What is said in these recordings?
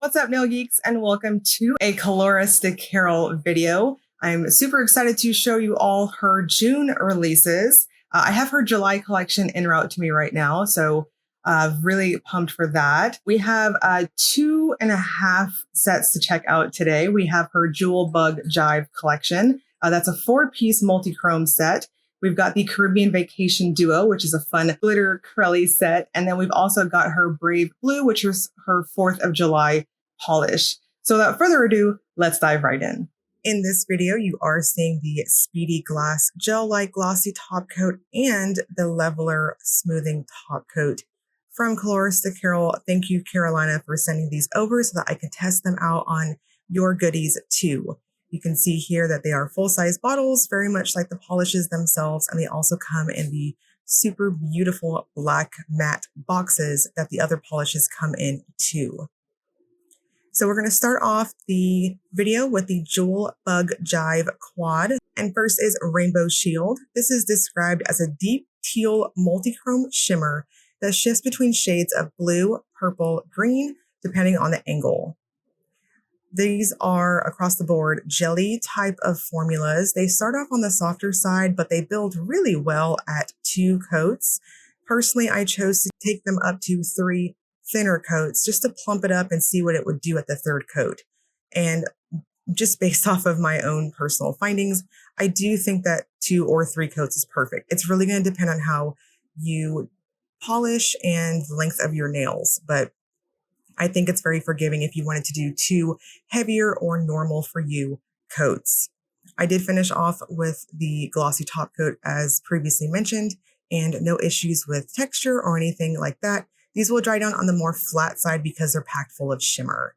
What's up, nail geeks, and welcome to a Olas de Verano video. I'm super excited to show you all her June releases. I have her July collection en route to me right now, so really pumped for that. We have 2.5 sets to check out today. We have her Jewel Bug Jive collection. That's a 4-piece multi-chrome set. We've got the Caribbean Vacation Duo, which is a fun glitter curly set. And then we've also got her Brave Blue, which was her 4th of July polish. So without further ado, let's dive right in. In this video, you are seeing the Speedy Glass Gel-like Glossy Top Coat and the Leveler Smoothing Top Coat from Olas de Verano. Thank you, Carolina, for sending these over so that I could test them out on your goodies too. You can see here that they are full-size bottles, very much like the polishes themselves, and they also come in the super beautiful black matte boxes that the other polishes come in too. So we're going to start off the video with the Jewel Bug Jive Quad. And first is Rainbow Shield. This is described as a deep teal multi-chrome shimmer that shifts between shades of blue, purple, green, depending on the angle. These are across the board jelly type of formulas. They start off on the softer side, but they build really well at 2 coats. Personally, I chose to take them up to 3 thinner coats just to plump it up and see what it would do at the 3rd coat. And just based off of my own personal findings, I do think that 2 or 3 coats is perfect. It's really going to depend on how you polish and the length of your nails, but I think it's very forgiving if you wanted to do 2 heavier or normal for you coats. I did finish off with the glossy top coat as previously mentioned, and no issues with texture or anything like that. These will dry down on the more flat side because they're packed full of shimmer.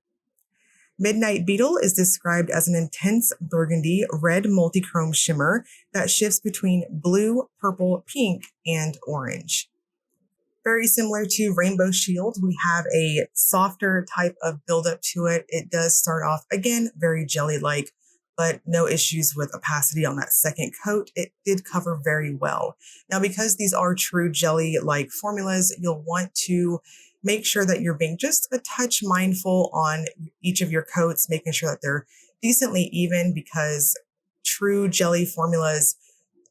Midnight Beetle is described as an intense burgundy red multi-chrome shimmer that shifts between blue, purple, pink, and orange. Very similar to Rainbow Shield, we have a softer type of buildup to it. It does start off, again, very jelly-like, but no issues with opacity on that 2nd coat. It did cover very well. Now, because these are true jelly-like formulas, you'll want to make sure that you're being just a touch mindful on each of your coats, making sure that they're decently even, because true jelly formulas,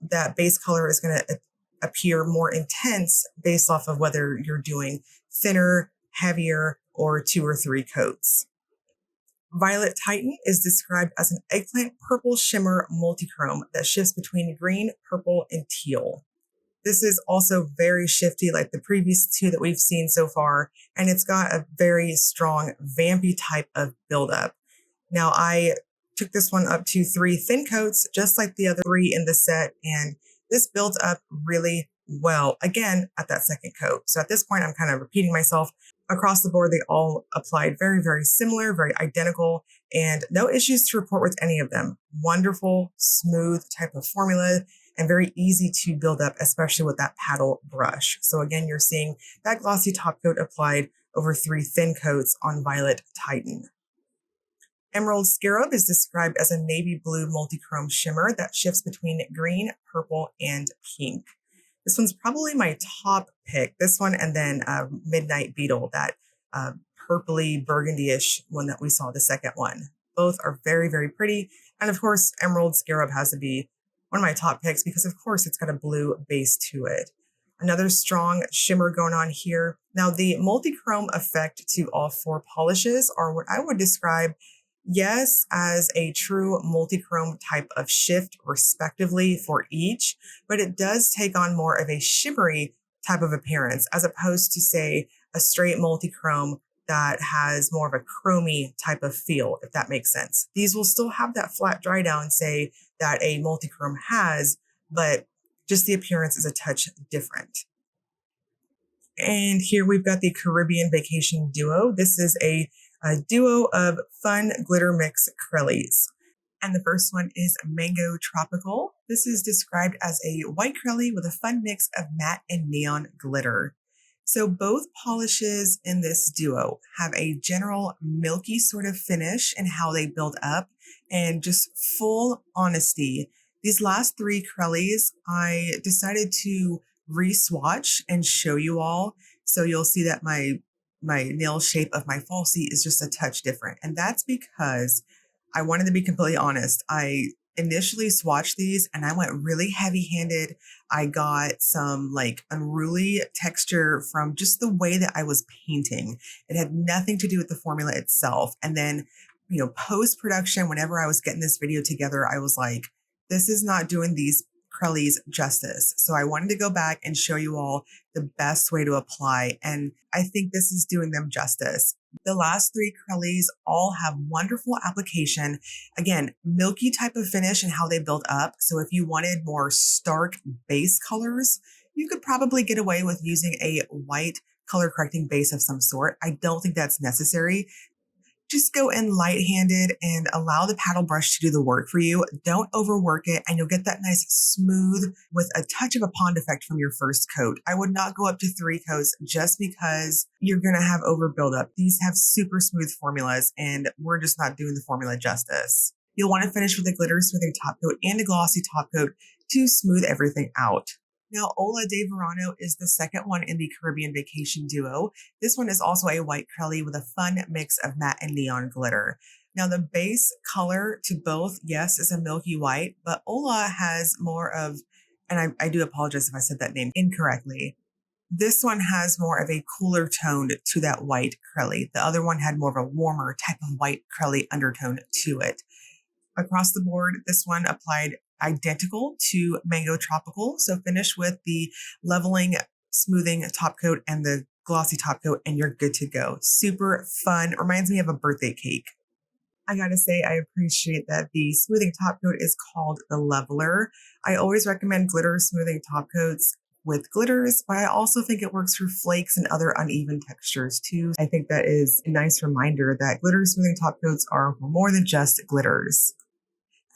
that base color is going to appear more intense based off of whether you're doing thinner, heavier, or 2 or 3 coats. Violet Titan is described as an eggplant purple shimmer multichrome that shifts between green, purple, and teal. This is also very shifty like the previous 2 that we've seen so far, and it's got a very strong vampy type of buildup. Now, I took this one up to 3 thin coats, just like the other 3 in the set, and this builds up really well, again, at that 2nd coat. So at this point, I'm kind of repeating myself. Across the board, they all applied very, very similar, very identical, and no issues to report with any of them. Wonderful, smooth type of formula, and very easy to build up, especially with that paddle brush. So again, you're seeing that glossy top coat applied over 3 thin coats on Violet Titan. Emerald Scarab is described as a navy blue multi-chrome shimmer that shifts between green, purple, and pink. This one's probably my top pick. This one and then Midnight Beetle, that purpley burgundy-ish one that we saw, the 2nd one. Both are very, very pretty. And of course, Emerald Scarab has to be one of my top picks because of course it's got a blue base to it. Another strong shimmer going on here. Now the multi-chrome effect to all 4 polishes are what I would describe, yes, as a true multi-chrome type of shift respectively for each, but it does take on more of a shimmery type of appearance as opposed to, say, a straight multi-chrome that has more of a chromy type of feel, if that makes sense. These will still have that flat dry down, say, that a multi-chrome has, but just the appearance is a touch different. And here we've got the Caribbean Vacation Duo. This is a duo of fun glitter mix acrylics. And the first one is Mango Tropical. This is described as a white acrylic with a fun mix of matte and neon glitter. So both polishes in this duo have a general milky sort of finish in how they build up, and just full honesty, these last 3 acrylics, I decided to re-swatch and show you all. So you'll see that my my nail shape of my falsie is just a touch different. And that's because I wanted to be completely honest. I initially swatched these and I went really heavy handed. I got some like unruly texture from just the way that I was painting. It had nothing to do with the formula itself. And then, post production, whenever I was getting this video together, I was like, this is not doing these Crellies justice. So I wanted to go back and show you all the best way to apply. And I think this is doing them justice. The last three Crellies all have wonderful application. Again, milky type of finish and how they build up. So if you wanted more stark base colors, you could probably get away with using a white color correcting base of some sort. I don't think that's necessary. Just go in light-handed and allow the paddle brush to do the work for you. Don't overwork it, and you'll get that nice smooth with a touch of a pond effect from your first coat. I would not go up to 3 coats just because you're going to have over buildup. These have super smooth formulas, and we're just not doing the formula justice. You'll want to finish with a glitter smoothing top coat and a glossy top coat to smooth everything out. Now, Olas de Verano is the second one in the Caribbean Vacation duo. This one is also a white Crelly with a fun mix of matte and neon glitter. Now, the base color to both, yes, is a milky white, but Ola has more of, and I do apologize if I said that name incorrectly. This one has more of a cooler tone to that white Crelly. The other one had more of a warmer type of white Crelly undertone to it. Across the board, this one applied identical to Mango Tropical. So finish with the leveling, smoothing top coat and the glossy top coat, and you're good to go. Super fun. Reminds me of a birthday cake. I gotta say, I appreciate that the smoothing top coat is called the Leveler. I always recommend glitter smoothing top coats with glitters, but I also think it works for flakes and other uneven textures too. I think that is a nice reminder that glitter smoothing top coats are more than just glitters.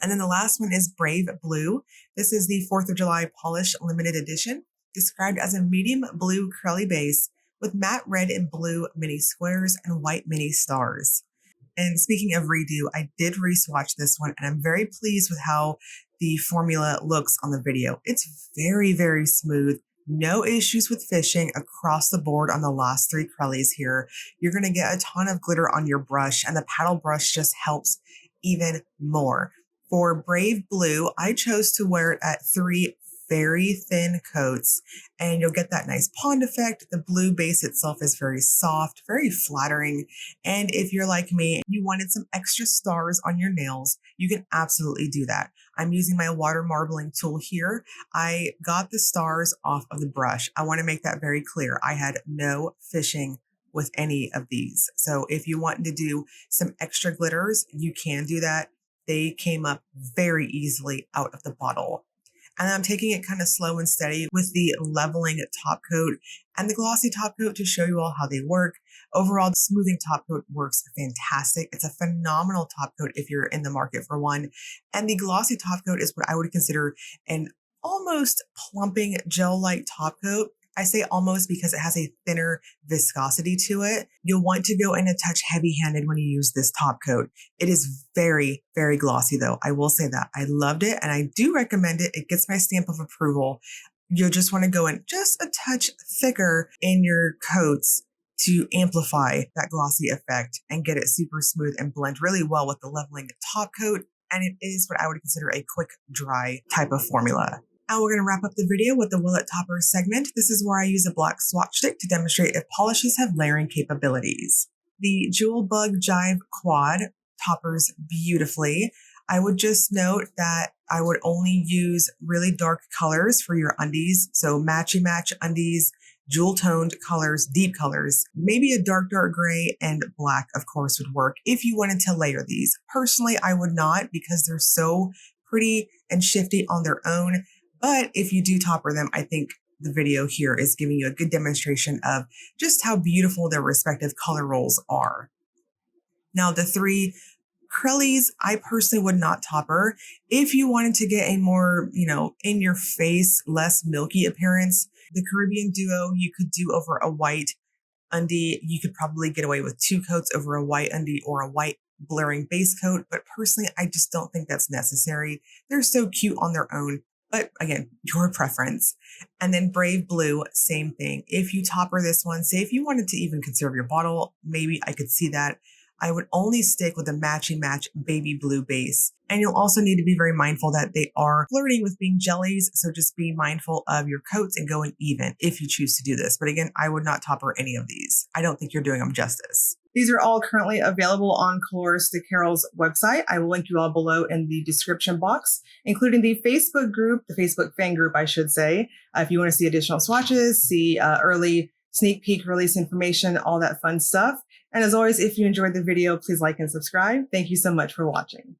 And then the last one is Brave Blue. This is the 4th of July Polish Limited Edition, described as a medium blue Crelly base with matte red and blue mini squares and white mini stars. And speaking of redo, I did re-swatch this one, and I'm very pleased with how the formula looks on the video. It's very, very smooth. No issues with fishing across the board on the last 3 Crellies here. You're going to get a ton of glitter on your brush, and the paddle brush just helps even more. For Brave Blue, I chose to wear it at 3 very thin coats, and you'll get that nice pond effect. The blue base itself is very soft, very flattering. And if you're like me, you wanted some extra stars on your nails, you can absolutely do that. I'm using my water marbling tool here. I got the stars off of the brush. I want to make that very clear. I had no fishing with any of these. So if you want to do some extra glitters, you can do that. They came up very easily out of the bottle. And I'm taking it kind of slow and steady with the leveling top coat and the glossy top coat to show you all how they work. Overall, the smoothing top coat works fantastic. It's a phenomenal top coat if you're in the market for one. And the glossy top coat is what I would consider an almost plumping gel-like top coat. I say almost because it has a thinner viscosity to it. You'll want to go in a touch heavy-handed when you use this top coat. It is very, very glossy though. I will say that. I loved it and I do recommend it. It gets my stamp of approval. You'll just want to go in just a touch thicker in your coats to amplify that glossy effect and get it super smooth and blend really well with the leveling top coat. And it is what I would consider a quick dry type of formula. Now we're going to wrap up the video with the Willet Topper segment. This is where I use a black swatch stick to demonstrate if polishes have layering capabilities. The Jewel Bug Jive Quad toppers beautifully. I would just note that I would only use really dark colors for your undies. So matchy match undies, jewel toned colors, deep colors, maybe a dark gray and black, of course, would work if you wanted to layer these. Personally, I would not because they're so pretty and shifty on their own. But if you do topper them, I think the video here is giving you a good demonstration of just how beautiful their respective color rolls are. Now, the 3 Crellies, I personally would not topper. If you wanted to get a more, in your face, less milky appearance, the Caribbean duo, you could do over a white undie. You could probably get away with 2 coats over a white undie or a white blurring base coat. But personally, I just don't think that's necessary. They're so cute on their own. but again, your preference. And then Brave Blue, same thing. If you topper this one, say if you wanted to even conserve your bottle, maybe I could see that. I would only stick with a matchy match baby blue base. And you'll also need to be very mindful that they are flirting with being jellies. So just be mindful of your coats and going even if you choose to do this. But again, I would not topper any of these. I don't think you're doing them justice. These are all currently available on Coloristic Carol's website. I will link you all below in the description box, including the Facebook group, the Facebook fan group, I should say. If you want to see additional swatches, see early sneak peek release information, all that fun stuff. And as always, if you enjoyed the video, please like and subscribe. Thank you so much for watching.